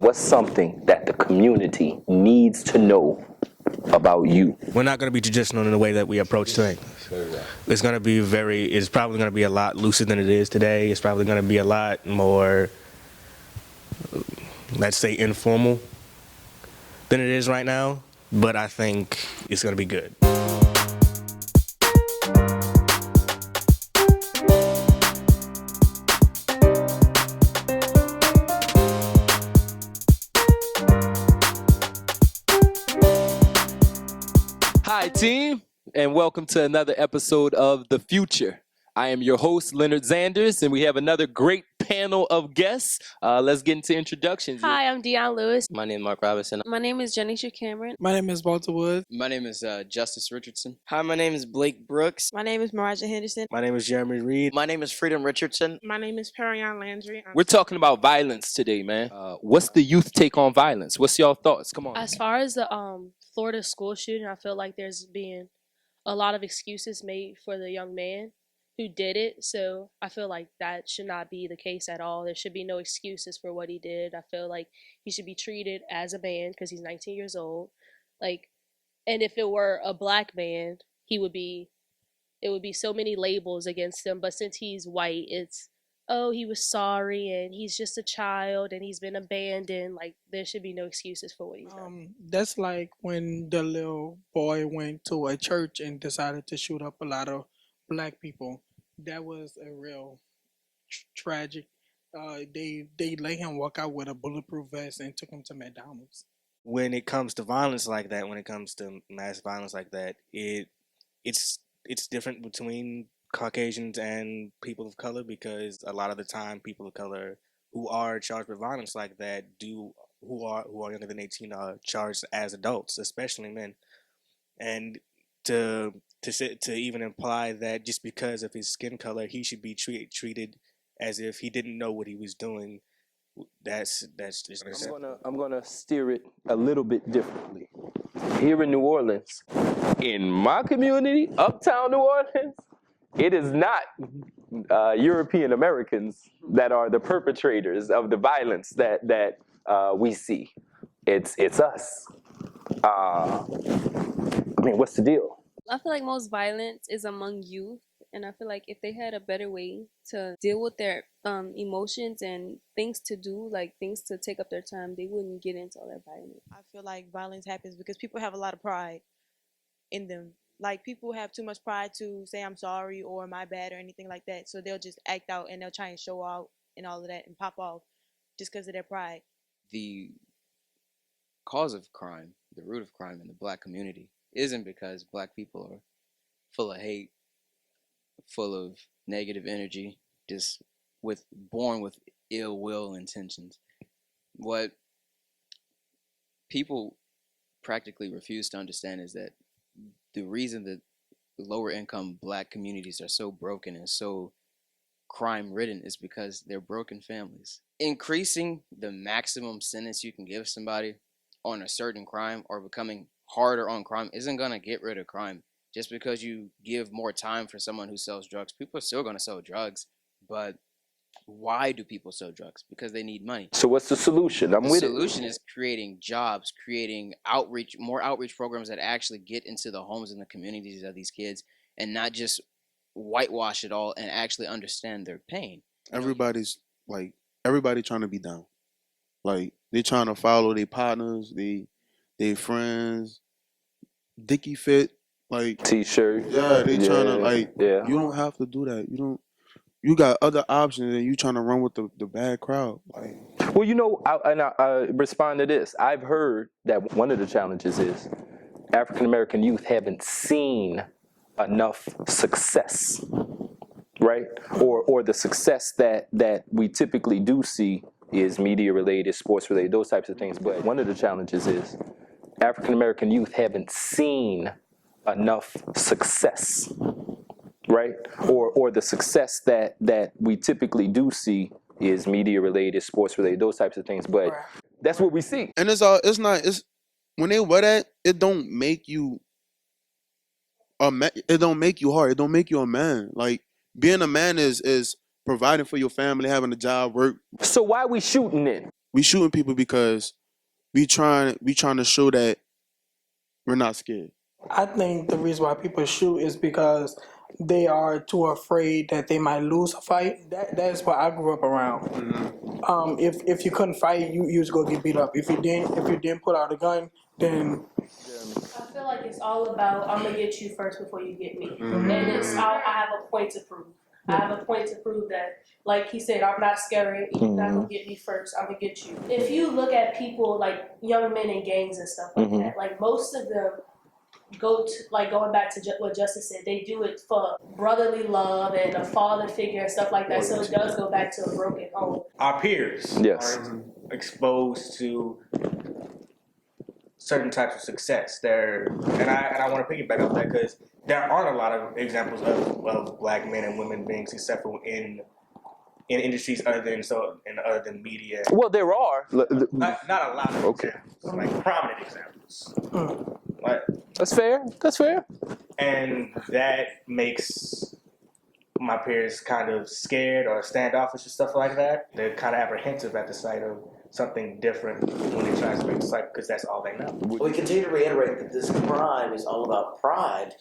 What's something that the community needs to know about you? We're not going to be traditional in the way that we approach things. It's going to be it's probably going to be a lot looser than it is today. It's probably going to be a lot more, let's say, informal than it is right now. But I think it's going to be good. Hi, team, and welcome to another episode of The Future. I am your host, Leonard Zanders, and we have another great panel of guests. Let's get into introductions. Hi, I'm Deion Lewis. My name is Mark Robinson. My name is Janisha Cameron. My name is Walter Wood. My name is Justice Richardson. Hi, my name is Blake Brooks. My name is Maraja Henderson. My name is Jeremy Reed. My name is Freedom Richardson. My name is Perion Landry. We're talking about violence today, man. What's the youth take on violence? What's y'all thoughts? Come on. As far as the Florida school shooting, I feel like there's been a lot of excuses made for the young man who did it. So I feel like that should not be the case at all. There should be no excuses for what he did. I feel like he should be treated as a man because he's 19 years old. And if it were a black man, it would be so many labels against him. But since he's white, it's, oh, he was sorry and he's just a child and he's been abandoned. Like, there should be no excuses for what he's done. That's like when the little boy went to a church and decided to shoot up a lot of black people. That was a real tragic. They let him walk out with a bulletproof vest and took him to McDonald's. When it comes to violence like that, when it comes to mass violence like that, it's different between Caucasians and people of color, because a lot of the time people of color who are charged with violence like that who are younger than 18 are charged as adults, especially men. And to even imply that just because of his skin color he should be treated as if he didn't know what he was doing, that's just I'm gonna steer it a little bit differently. Here in New Orleans, in my community, uptown New Orleans, it is not European Americans that are the perpetrators of the violence that we see. It's us. What's the deal? I feel like most violence is among youth. And I feel like if they had a better way to deal with their emotions and things to do, like things to take up their time, they wouldn't get into all that violence. I feel like violence happens because people have a lot of pride in them. Like, people have too much pride to say I'm sorry or my bad or anything like that. So they'll just act out and they'll try and show out and all of that and pop off just because of their pride. The cause of crime, the root of crime in the black community, isn't because black people are full of hate, full of negative energy, just born with ill will intentions. What people practically refuse to understand is that the reason that lower income black communities are so broken and so crime ridden is because they're broken families. Increasing the maximum sentence you can give somebody on a certain crime or becoming harder on crime isn't going to get rid of crime. Just because you give more time for someone who sells drugs, people are still going to sell drugs. But why do people sell drugs? Because they need money. So what's the solution? The solution is creating jobs, creating more outreach programs that actually get into the homes and the communities of these kids and not just whitewash it all and actually understand their pain. Everybody trying to be down. Like, they trying to follow their partners, they friends, Dickie Fit. Like T-shirt. Yeah, they trying to you don't have to do that. You got other options and you trying to run with the bad crowd. Like, well, I respond to this. I've heard that one of the challenges is African American youth haven't seen enough success, right? Or the success that we typically do see is media related, sports related, those types of things. But one of the challenges is African American youth haven't seen enough success, right? Or the success that we typically do see is media related, sports related, those types of things. But that's what we see. And it's when they wear that, it don't make you it don't make you hard. It don't make you a man. Like, being a man is providing for your family, having a job, work. So why are we shooting then? We shooting people because we trying to show that we're not scared. I think the reason why people shoot is because they are too afraid that they might lose a fight. That's what I grew up around. If you couldn't fight, you was gonna get beat up. If you didn't pull out a gun, then I feel like it's all about I'm gonna get you first before you get me, and I have a point to prove. I have a point to prove that, like he said, I'm not scary. You're not gonna get me first. I'm gonna get you. If you look at people like young men in gangs and stuff like that, like most of them go to, like going back to what Justice said, they do it for brotherly love and a father figure and stuff like that. So it does go back to a broken home. Our peers Yes. are exposed to certain types of success. And I want to piggyback off that because there aren't a lot of examples of black men and women being successful in industries other than media. Well, there are. Not a lot of Okay. examples, like prominent examples. Like, That's fair. That's fair. and that makes my peers kind of scared or standoffish and stuff like that. They're kind of apprehensive at the sight of something different when they try to break the cycle because that's all they know. We continue to reiterate that this crime is all about pride,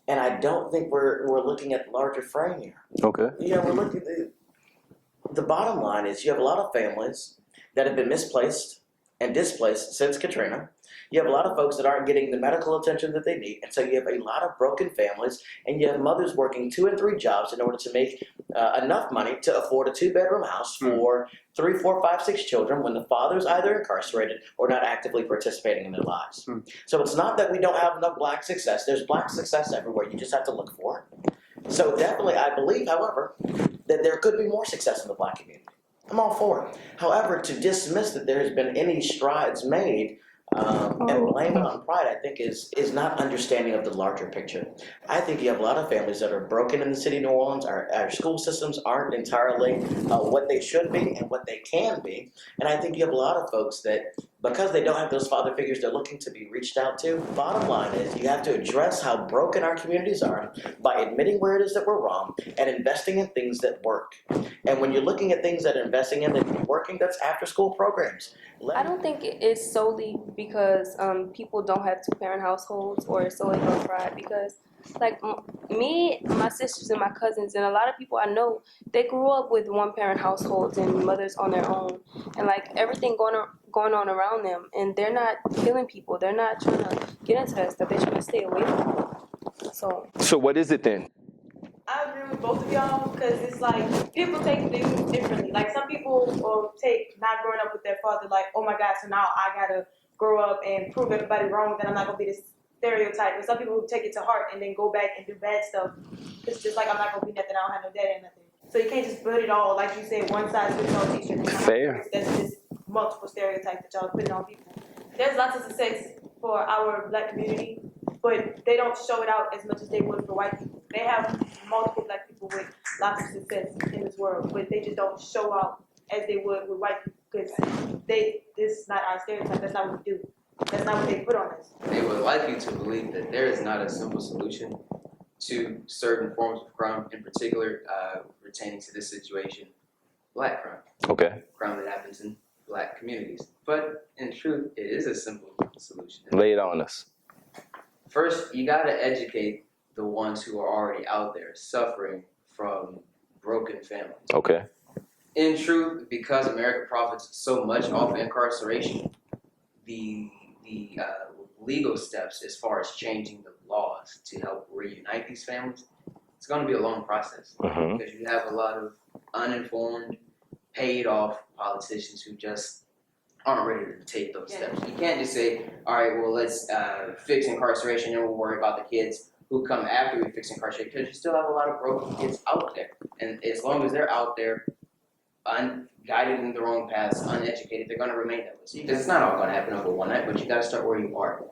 and I don't think we're looking at the larger frame here. Okay. You know, we're looking at the bottom line is you have a lot of families that have been misplaced and displaced since Katrina. You have a lot of folks that aren't getting the medical attention that they need, and so you have a lot of broken families, and you have mothers working 2 and 3 jobs in order to make enough money to afford a 2-bedroom house for 3, 4, 5, 6 children when the father's either incarcerated or not actively participating in their lives. So it's not that we don't have enough black success. There's black success everywhere. You just have to look for it. So definitely, I believe, however, that there could be more success in the black community. I'm all for it. However, to dismiss that there has been any strides made and blame it on pride, I think is not understanding of the larger picture. I think you have a lot of families that are broken in the city of New Orleans. Our school systems aren't entirely what they should be and what they can be. And I think you have a lot of folks that, because they don't have those father figures, they're looking to be reached out to. Bottom line is you have to address how broken our communities are by admitting where it is that we're wrong and investing in things that work. And when you're looking at things that are investing in that are working, that's after school programs. I don't think it's solely because people don't have 2-parent households or solely on pride, because like me, my sisters and my cousins and a lot of people I know, they grew up with 1-parent households and mothers on their own, and like everything going on around them, and they're not killing people, they're not trying to get into that stuff, they're trying to stay away from it. So what is it then? I agree with both of y'all because it's like people take things differently. Like some people will take not growing up with their father like, oh my God, so now I gotta grow up and prove everybody wrong that I'm not gonna be this stereotype. And some people take it to heart and then go back and do bad stuff. It's just like I'm not gonna be nothing, I don't have no daddy or nothing. So you can't just put it all, like you said, one size fits all t-shirt. Fair. That's just multiple stereotypes that y'all are putting on people. There's lots of success for our black community, but they don't show it out as much as they would for white people. They have multiple black people with lots of success in this world, but they just don't show out as they would with white people because this is not our stereotype. That's not what we do. That's not what they put on us. They would like you to believe that there is not a simple solution to certain forms of crime, in particular pertaining to this situation, black crime. Okay. Crime that happens in black communities. But in truth, it is a simple solution. Lay it on us. First, you got to educate the ones who are already out there suffering from broken families. Okay. In truth, because America profits so much off incarceration, the legal steps as far as changing the laws to help reunite these families, it's going to be a long process because you have a lot of uninformed, paid-off politicians who just aren't ready to take those steps. You can't just say, all right, well, let's fix incarceration and we'll worry about the kids who come after we fix incarceration, because you still have a lot of broken kids out there. And as long as they're out there, guided in the wrong paths, uneducated, they're going to remain that way. So it's not all going to happen over one night, but you got to start where you are.